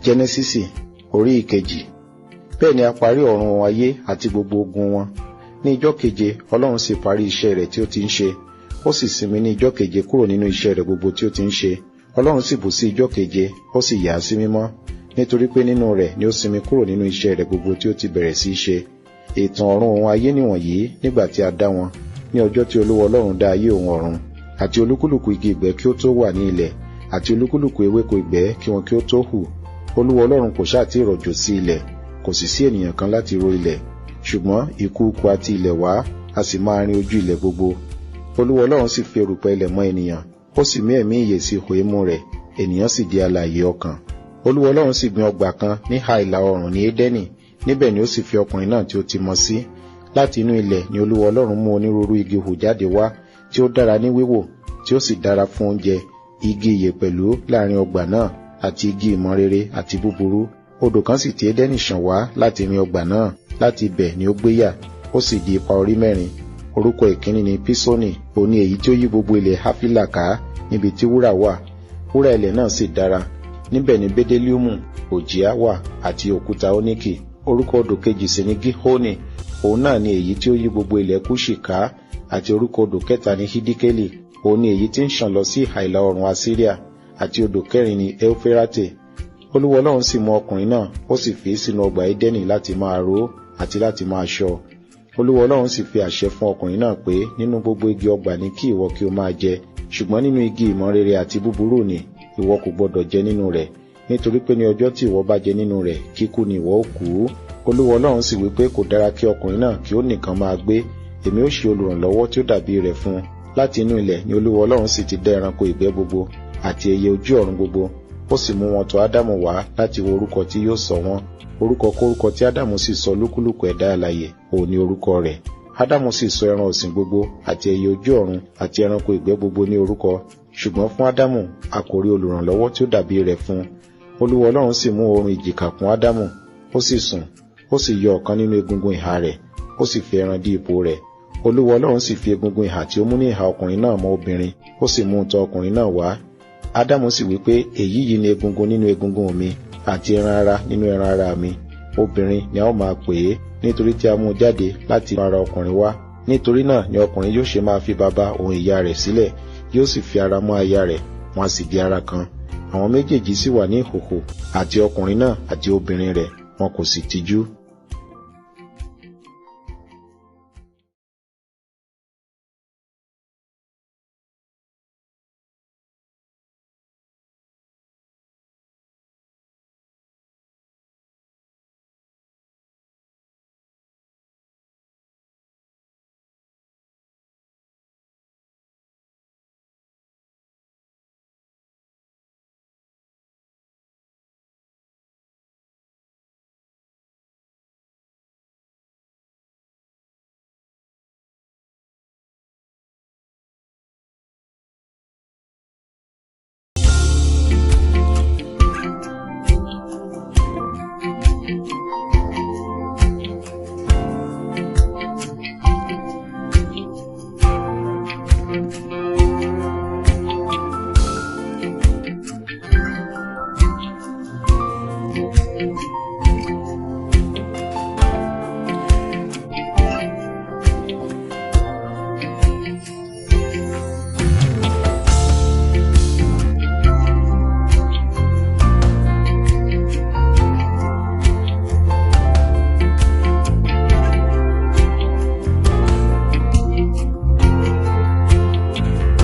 Jẹ́nẹ́sísì orí ìkejì. Bẹ́ẹ̀ ni a parí ọ̀run ayé àti gbogbo ogun wọn. Ní ijọ́ keje Ọlọ́run sì parí iṣẹ́ rẹ̀ tí ó ti ń ṣe. Ó sì sinmi ní ijọ́ keje kúrò nínú iṣẹ́ rẹ̀ gbogbo tí ó ti ń ṣe. Ọlọ́run sì bù sí ijọ́ keje, ó sì yà á sí mímọ́, nítorí pé nínú rẹ̀ ni ó sinmi kúrò nínú iṣẹ́ rẹ̀ gbogbo tí ó ti bẹ̀rẹ̀ sí í ṣe. Ìtàn ọ̀run òun ayé nìwọ̀nyí nígbà tí a dá wọn, ní ọjọ́ tí Olúwa Ọlọ́run dá ayé òun ọ̀run, àti olúkúlùkù igi ìgbẹ́ kí ó tó wà ní ilẹ̀, àti olúkúlùkù ewéko ìgbẹ́ kí wọn kí ó tó hù. Olúwa Ọlọ́run kò ṣáà tí rọ̀jò sí ilẹ̀, kò sì sí ènìyàn kan láti ro ilẹ̀, ṣùgbọ́n ìkùùkuu àti ilẹ̀ wá, a sì máa rin ojú ilẹ̀ gbogbo. Olúwa Ọlọ́run sì fi erùpẹ̀ ilẹ̀ mọ́ ènìyàn, ó sì mí ẹ̀mí ìyè sí ihò imú rẹ̀, ènìyàn sì di alààyè ọkàn. Olúwa Ọlọ́run sì gbin ọgbà kan ní ìhà ìlà oòrùn ní Édẹ́nì, níbẹ̀ ni ó sì fi ọkùnrin náà tí ó ti mọ sí. Láti inú ilẹ̀ ni Olúwa Ọlọ́run mú onírúurú igi hù jáde wá, tí ó dára ní wíwò, tí ó sì dára fún oúnjẹ, igi ìyè pẹ̀lú láàrin ọgbà náà, àti igi ìmọ̀ rere àti búburú. Odò kan sì ti Édẹ́nì ṣàn wá láti rin ọgbà náà, láti ibẹ̀ ni ó gbé yà, ó sì di ipa orí mẹ́rin. Orúkọ ìkíní ni Písónì, òun ni èyí tí ó yí gbogbo ilẹ̀ Háfílà ká, níbi tí wúrà wà. Wúrà ilẹ̀ náà sì dára. Níbẹ̀ ni Bédélíùmù, òjìá wà, àti òkúta óníkì. Orúkọ odò kejì sì ni Gíhónì, òun náà ni èyí tí ó yí gbogbo ilẹ̀ Kúṣì ká, àti orúkọ odò kẹta ni Hídíkélì, òun ni èyí tí ń ṣàn lọ sí ìhà ìlà oòrùn Asíríà, àti odò kẹrin ni Éuférátè. Olúwa Ọlọ́run sì mú ọkùnrin náà, ó sì fi sínú ọgbà Édẹ́nì láti máa ró àti láti máa ṣọ́. Olúwa Ọlọ́run sì fi àṣẹ fún ọkùnrin náà pé nínú gbogbo igi ọgbà ni kí ìwọ kí o máa jẹ, ṣùgbọ́n nínú igi ìmọ̀ rere àti búburú ni ìwọ kò gbọdọ̀ jẹ nínú rẹ̀, nítorí pé ní ọjọ́ tí ìwọ bá jẹ nínú rẹ̀, kíkú ni ìwọ ó kú. Olúwa Ọlọ́run sì wí pé kò dára kí ọkùnrin náà kí ó nìkan máa gbé, èmi ó ṣe olùrànlọ́wọ́ tí ó dàbí rẹ̀ fún un. Láti inú ilẹ̀ ni Olúwa Ọlọ́run sì ti dá ẹranko ìgbẹ́ gbogbo àti ẹyẹ ojú ọ̀run gbogbo, ó sì mú wọn tọ̀ Ádámù wá láti wo orúkọ tí yóò sọ wọ́n. Orúkọ kórúkọ tí Ádámù sì sọ lúkúlùkù ẹ̀dá alààyè, òun ni orúkọ rẹ̀. Ádámù sì sọ ẹran ọ̀sìn gbogbo àti ẹyẹ ojú ọ̀run àti ẹranko ìgbẹ́ gbogbo ní orúkọ, ṣùgbọ́n fún Ádámù a kò rí olùrànlọ́wọ́ tí ó dàbí rẹ̀ fún un. Olúwa Ọlọ́run sì mú oorun ìjìká kún Ádámù, ó sì sùn, ó sì yọ ọ̀kan nínú egungun ìhà rẹ̀, ó sì fi ẹran dí ipò rẹ̀. Olúwa Ọlọ́run sì fi egungun ìhà tí ó mú ní ìhà ọkùnrin náà mọ́ obìnrin, ó sì mú un tọ̀ ọkùnrin náà wá. Ádámù sì wí pé èyí yìí ni egungun nínú egungun mi, àti ẹran ara nínú ẹran ara mi. Obìnrin ni a ó máa pè é, nítorí tí a mú un jáde láti ara ọkùnrin wá. Nítorí náà ni ọkùnrin yóò ṣe máa fi baba òun ìyá rẹ̀ sílẹ̀, yóò sì fi ara mọ́ aya rẹ̀, wọn a sì di ara kan. Àwọn méjèèjì sì wà ní ìhòhò, àti ọkùnrin náà àti obìnrin rẹ̀, wọn kò sì tijú.